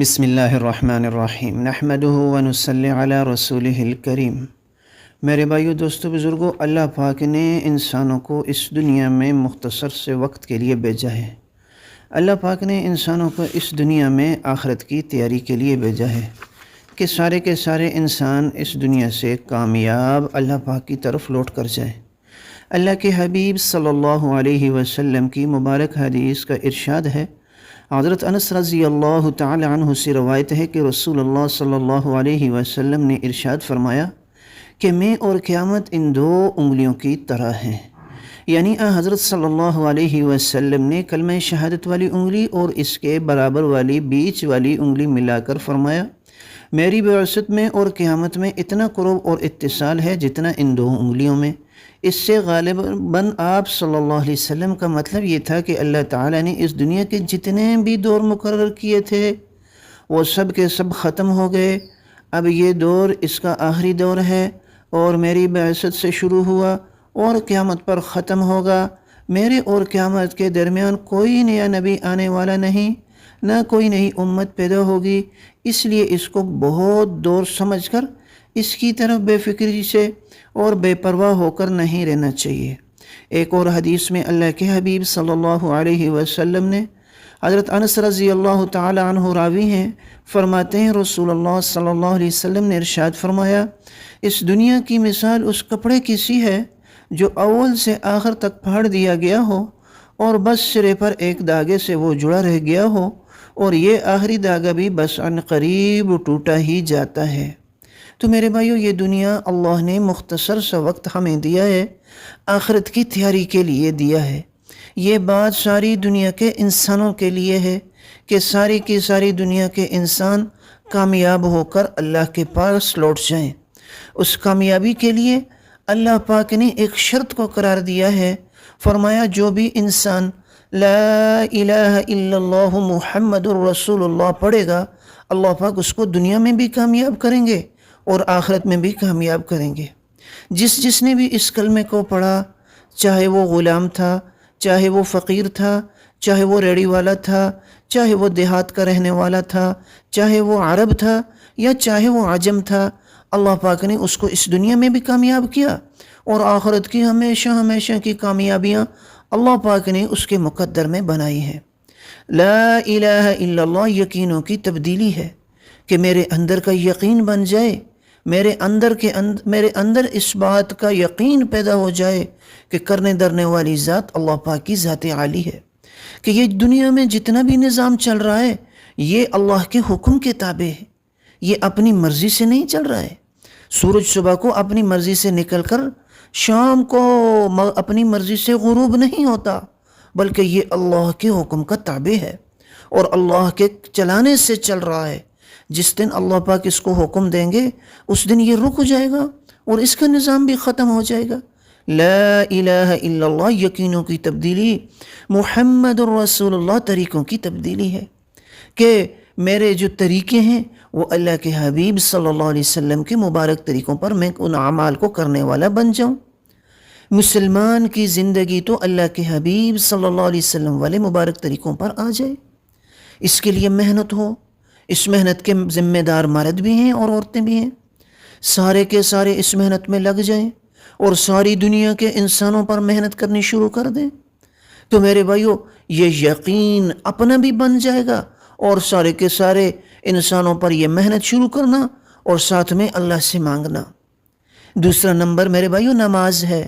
بسم اللہ الرحمن الرحیم نحمدہ ونصلی علی رسولہ الکریم۔ میرے بھائیو، دوستو، بزرگو، اللہ پاک نے انسانوں کو اس دنیا میں مختصر سے وقت کے لیے بھیجا ہے۔ اللہ پاک نے انسانوں کو اس دنیا میں آخرت کی تیاری کے لیے بھیجا ہے کہ سارے کے سارے انسان اس دنیا سے کامیاب اللہ پاک کی طرف لوٹ کر جائیں۔ اللہ کے حبیب صلی اللہ علیہ وسلم کی مبارک حدیث کا ارشاد ہے، حضرت انس رضی اللہ تعالی عنہ سے روایت ہے کہ رسول اللہ صلی اللہ علیہ وسلم نے ارشاد فرمایا کہ میں اور قیامت ان دو انگلیوں کی طرح ہیں۔ یعنی حضرت صلی اللہ علیہ وسلم نے کلمہ شہادت والی انگلی اور اس کے برابر والی بیچ والی انگلی ملا کر فرمایا، میری بعثت میں اور قیامت میں اتنا قرب اور اتصال ہے جتنا ان دو انگلیوں میں۔ اس سے غالباً آپ صلی اللہ علیہ وسلم کا مطلب یہ تھا کہ اللہ تعالیٰ نے اس دنیا کے جتنے بھی دور مقرر کیے تھے وہ سب کے سب ختم ہو گئے۔ اب یہ دور اس کا آخری دور ہے اور میری بعثت سے شروع ہوا اور قیامت پر ختم ہوگا۔ میرے اور قیامت کے درمیان کوئی نیا نبی آنے والا نہیں، نہ کوئی نئی امت پیدا ہوگی، اس لیے اس کو بہت دور سمجھ کر اس کی طرف بے فکری سے اور بے پرواہ ہو کر نہیں رہنا چاہیے۔ ایک اور حدیث میں اللہ کے حبیب صلی اللہ علیہ وسلم نے، حضرت انس رضی اللہ تعالی عنہ راوی ہیں، فرماتے ہیں رسول اللہ صلی اللہ علیہ وسلم نے ارشاد فرمایا، اس دنیا کی مثال اس کپڑے کی سی ہے جو اول سے آخر تک پھاڑ دیا گیا ہو اور بس سرے پر ایک داغے سے وہ جڑا رہ گیا ہو، اور یہ آخری داغا بھی بس عن قریب ٹوٹا ہی جاتا ہے۔ تو میرے بھائیو، یہ دنیا اللہ نے مختصر سا وقت ہمیں دیا ہے، آخرت کی تیاری کے لیے دیا ہے۔ یہ بات ساری دنیا کے انسانوں کے لیے ہے کہ ساری کی ساری دنیا کے انسان کامیاب ہو کر اللہ کے پاس لوٹ جائیں۔ اس کامیابی کے لیے اللہ پاک نے ایک شرط کو قرار دیا ہے، فرمایا جو بھی انسان لا الہ الا اللہ محمد الرسول اللہ پڑھے گا، اللہ پاک اس کو دنیا میں بھی کامیاب کریں گے اور آخرت میں بھی کامیاب کریں گے۔ جس نے بھی اس کلمے کو پڑھا، چاہے وہ غلام تھا، چاہے وہ فقیر تھا، چاہے وہ ریڑھی والا تھا، چاہے وہ دیہات کا رہنے والا تھا، چاہے وہ عرب تھا یا چاہے وہ عجم تھا، اللہ پاک نے اس کو اس دنیا میں بھی کامیاب کیا اور آخرت کی ہمیشہ ہمیشہ کی کامیابیاں اللہ پاک نے اس کے مقدر میں بنائی ہیں۔ لا الہ الا اللہ یقینوں کی تبدیلی ہے کہ میرے اندر کا یقین بن جائے، میرے اندر اس بات کا یقین پیدا ہو جائے کہ کرنے درنے والی ذات اللہ پاک کی ذات عالی ہے، کہ یہ دنیا میں جتنا بھی نظام چل رہا ہے یہ اللہ کے حکم کے تابع ہے، یہ اپنی مرضی سے نہیں چل رہا ہے۔ سورج صبح کو اپنی مرضی سے نکل کر شام کو اپنی مرضی سے غروب نہیں ہوتا، بلکہ یہ اللہ کے حکم کا تابع ہے اور اللہ کے چلانے سے چل رہا ہے۔ جس دن اللہ پاک اس کو حکم دیں گے اس دن یہ رک جائے گا اور اس کا نظام بھی ختم ہو جائے گا۔ لا الہ الا اللہ یقینوں کی تبدیلی، محمد الرسول اللہ طریقوں کی تبدیلی ہے کہ میرے جو طریقے ہیں وہ اللہ کے حبیب صلی اللہ علیہ وسلم کے مبارک طریقوں پر میں ان اعمال کو کرنے والا بن جاؤں۔ مسلمان کی زندگی تو اللہ کے حبیب صلی اللہ علیہ وسلم والے مبارک طریقوں پر آ جائے، اس کے لیے محنت ہو۔ اس محنت کے ذمہ دار مرد بھی ہیں اور عورتیں بھی ہیں، سارے کے سارے اس محنت میں لگ جائیں اور ساری دنیا کے انسانوں پر محنت کرنی شروع کر دیں، تو میرے بھائیو یہ یقین اپنا بھی بن جائے گا اور سارے کے سارے انسانوں پر یہ محنت شروع کرنا اور ساتھ میں اللہ سے مانگنا۔ دوسرا نمبر میرے بھائیو نماز ہے۔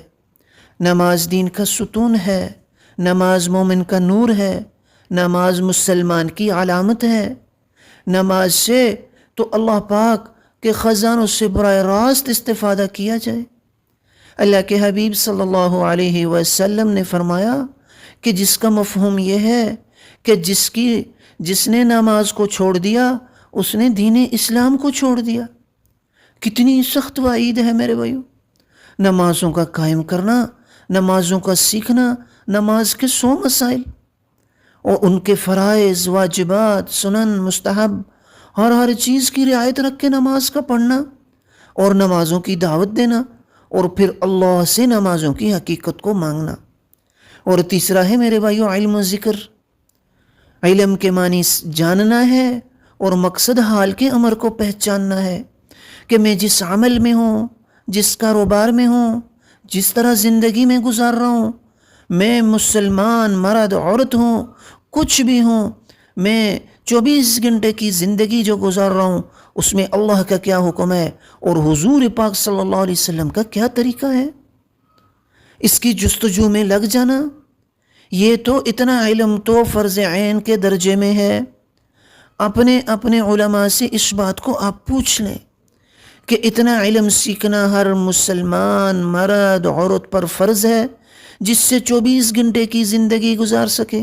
نماز دین کا ستون ہے، نماز مومن کا نور ہے، نماز مسلمان کی علامت ہے۔ نماز سے تو اللہ پاک کے خزانوں سے براہ راست استفادہ کیا جائے۔ اللہ کے حبیب صلی اللہ علیہ وسلم نے فرمایا کہ جس کا مفہوم یہ ہے کہ جس نے نماز کو چھوڑ دیا اس نے دین اسلام کو چھوڑ دیا۔ کتنی سخت وعید ہے میرے بھائیو۔ نمازوں کا قائم کرنا، نمازوں کا سیکھنا، نماز کے 100 مسائل اور ان کے فرائض، واجبات، سنن، مستحب، ہر چیز کی رعایت رکھ کے نماز کا پڑھنا اور نمازوں کی دعوت دینا اور پھر اللہ سے نمازوں کی حقیقت کو مانگنا۔ اور تیسرا ہے میرے بھائیو علم و ذکر۔ علم کے معنی جاننا ہے اور مقصد حال کے امر کو پہچاننا ہے کہ میں جس عمل میں ہوں، جس کاروبار میں ہوں، جس طرح زندگی میں گزار رہا ہوں، میں مسلمان مرد عورت ہوں، کچھ بھی ہوں، میں 24 گھنٹے کی زندگی جو گزار رہا ہوں اس میں اللہ کا کیا حکم ہے اور حضور پاک صلی اللہ علیہ وسلم کا کیا طریقہ ہے، اس کی جستجو میں لگ جانا. یہ تو اتنا علم تو فرض عین کے درجے میں ہے. اپنے علماء سے اس بات کو آپ پوچھ لیں کہ اتنا علم سیکھنا ہر مسلمان مرد عورت پر فرض ہے جس سے 24 گھنٹے کی زندگی گزار سکے،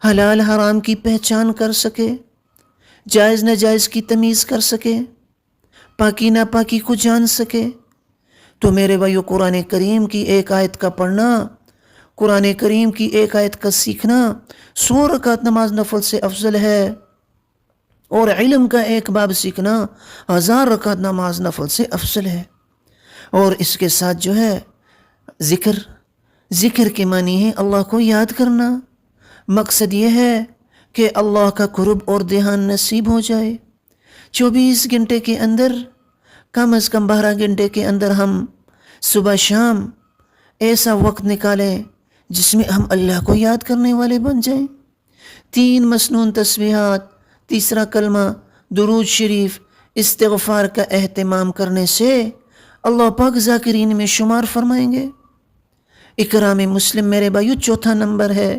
حلال حرام کی پہچان کر سکے، جائز ناجائز کی تمیز کر سکے، پاکی ناپاکی کو جان سکے. تو میرے بھائیو، قرآن کریم کی ایک آیت کا پڑھنا، قرآن کریم کی ایک آیت کا سیکھنا 100 رکعت نماز نفل سے افضل ہے، اور علم کا ایک باب سیکھنا 1000 رکعت نماز نفل سے افضل ہے. اور اس کے ساتھ جو ہے ذکر کے معنی ہے اللہ کو یاد کرنا. مقصد یہ ہے کہ اللہ کا قرب اور دھیان نصیب ہو جائے. 24 گھنٹے کے اندر کم از کم 12 گھنٹے کے اندر ہم صبح شام ایسا وقت نکالیں جس میں ہم اللہ کو یاد کرنے والے بن جائیں. 3 مسنون تسبیحات، تیسرا کلمہ، درود شریف، استغفار کا اہتمام کرنے سے اللہ پاک ذاکرین میں شمار فرمائیں گے. اکرام مسلم میرے بھائیو 4 نمبر ہے.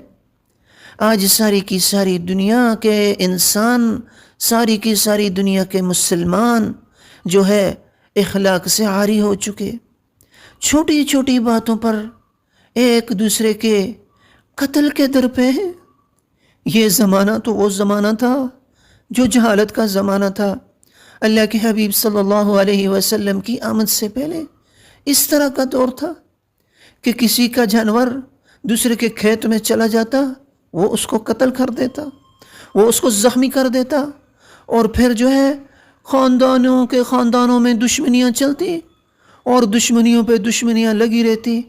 آج ساری کی ساری دنیا کے انسان، ساری کی ساری دنیا کے مسلمان جو ہے اخلاق سے عاری ہو چکے. چھوٹی چھوٹی باتوں پر ایک دوسرے کے قتل کے در پہ ہیں. یہ زمانہ تو وہ زمانہ تھا جو جہالت کا زمانہ تھا. اللہ کے حبیب صلی اللہ علیہ وسلم کی آمد سے پہلے اس طرح کا دور تھا کہ کسی کا جانور دوسرے کے کھیت میں چلا جاتا، وہ اس کو قتل کر دیتا، وہ اس کو زخمی کر دیتا، اور پھر جو ہے خاندانوں میں دشمنیاں چلتی اور دشمنیوں پہ دشمنیاں لگی رہتی.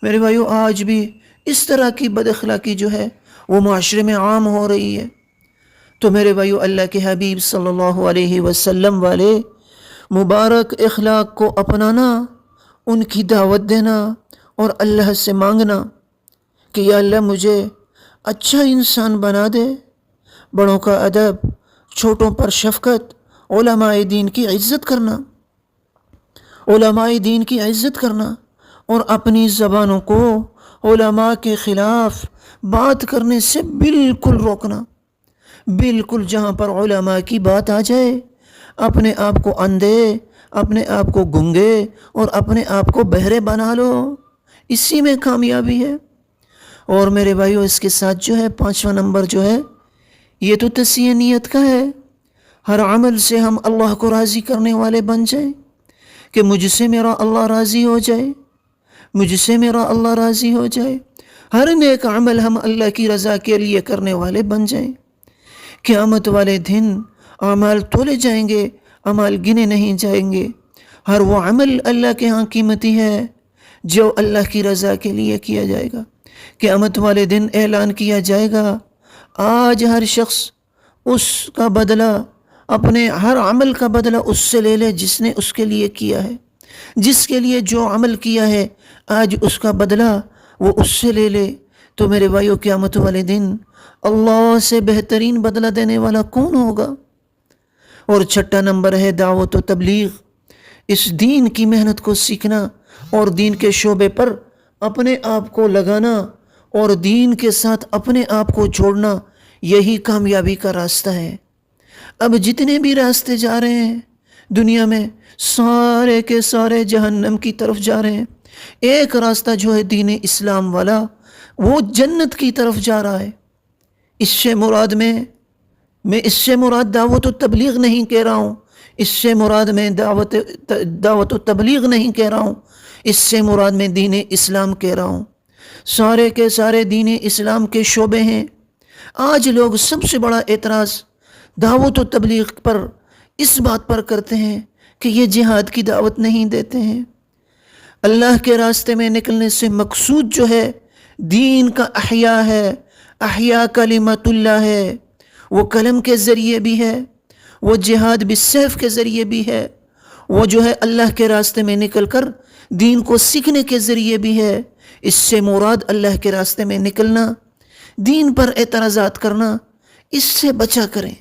میرے بھائیو، آج بھی اس طرح کی بد اخلاقی جو ہے وہ معاشرے میں عام ہو رہی ہے. تو میرے بھائیو، اللہ کے حبیب صلی اللہ علیہ وسلم والے مبارک اخلاق کو اپنانا، ان کی دعوت دینا اور اللہ سے مانگنا کہ یا اللہ مجھے اچھا انسان بنا دے. بڑوں کا ادب، چھوٹوں پر شفقت، علماء دین کی عزت کرنا، علماء دین کی عزت کرنا، اور اپنی زبانوں کو علماء کے خلاف بات کرنے سے بالکل روکنا. بالکل جہاں پر علماء کی بات آ جائے اپنے آپ کو اندھے، اپنے آپ کو گنگے اور اپنے آپ کو بہرے بنا لو. اسی میں کامیابی ہے. اور میرے بھائیو، اس کے ساتھ جو ہے 5واں نمبر جو ہے یہ تو تصحیح نیت کا ہے. ہر عمل سے ہم اللہ کو راضی کرنے والے بن جائیں کہ مجھ سے میرا اللہ راضی ہو جائے، مجھ سے میرا اللہ راضی ہو جائے. ہر نیک عمل ہم اللہ کی رضا کے لیے کرنے والے بن جائیں. قیامت والے دن اعمال تولے جائیں گے، اعمال گنے نہیں جائیں گے. ہر وہ عمل اللہ کے ہاں قیمتی ہے جو اللہ کی رضا کے لیے کیا جائے گا. قیامت والے دن اعلان کیا جائے گا، آج ہر شخص اس کا بدلہ، اپنے ہر عمل کا بدلہ اس سے لے لے جس نے اس کے لیے کیا ہے. جس کے لیے جو عمل کیا ہے آج اس کا بدلہ وہ اس سے لے لے. تو میرے بھائیو، قیامت والے دن اللہ سے بہترین بدلہ دینے والا کون ہوگا؟ اور 6 نمبر ہے دعوت و تبلیغ. اس دین کی محنت کو سیکھنا اور دین کے شعبے پر اپنے آپ کو لگانا اور دین کے ساتھ اپنے آپ کو چھوڑنا، یہی کامیابی کا راستہ ہے. اب جتنے بھی راستے جا رہے ہیں دنیا میں، سارے کے سارے جہنم کی طرف جا رہے ہیں. ایک راستہ جو ہے دین اسلام والا، وہ جنت کی طرف جا رہا ہے. اس سے مراد میں اس سے مراد دعوت و تبلیغ نہیں کہہ رہا ہوں، اس سے مراد میں دعوت و تبلیغ نہیں کہہ رہا ہوں، اس سے مراد میں دین اسلام کہہ رہا ہوں. سارے کے سارے دین اسلام کے شعبے ہیں. آج لوگ سب سے بڑا اعتراض دعوت و تبلیغ پر اس بات پر کرتے ہیں کہ یہ جہاد کی دعوت نہیں دیتے ہیں. اللہ کے راستے میں نکلنے سے مقصود جو ہے دین کا احیاء ہے، احیاء کلمت اللہ ہے. وہ قلم کے ذریعے بھی ہے، وہ جہاد بالسیف کے ذریعے بھی ہے، وہ جو ہے اللہ کے راستے میں نکل کر دین کو سیکھنے کے ذریعے بھی ہے۔ اس سے مراد اللہ کے راستے میں نکلنا، دین پر اعتراضات کرنا، اس سے بچا کریں،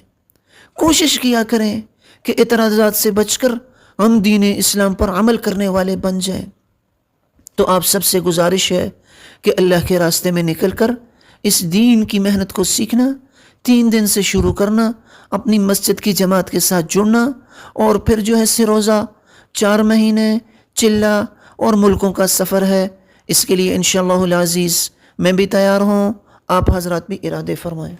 کوشش کیا کریں کہ اعتراضات سے بچ کر ہم دین اسلام پر عمل کرنے والے بن جائیں۔ تو آپ سب سے گزارش ہے کہ اللہ کے راستے میں نکل کر اس دین کی محنت کو سیکھنا، 3 دن سے شروع کرنا، اپنی مسجد کی جماعت کے ساتھ جڑنا، اور پھر جو ہے روزہ 4 مہینے چلہ اور ملکوں کا سفر ہے۔ اس کے لیے انشاءاللہ العزیز میں بھی تیار ہوں، آپ حضرات بھی ارادے فرمائیں۔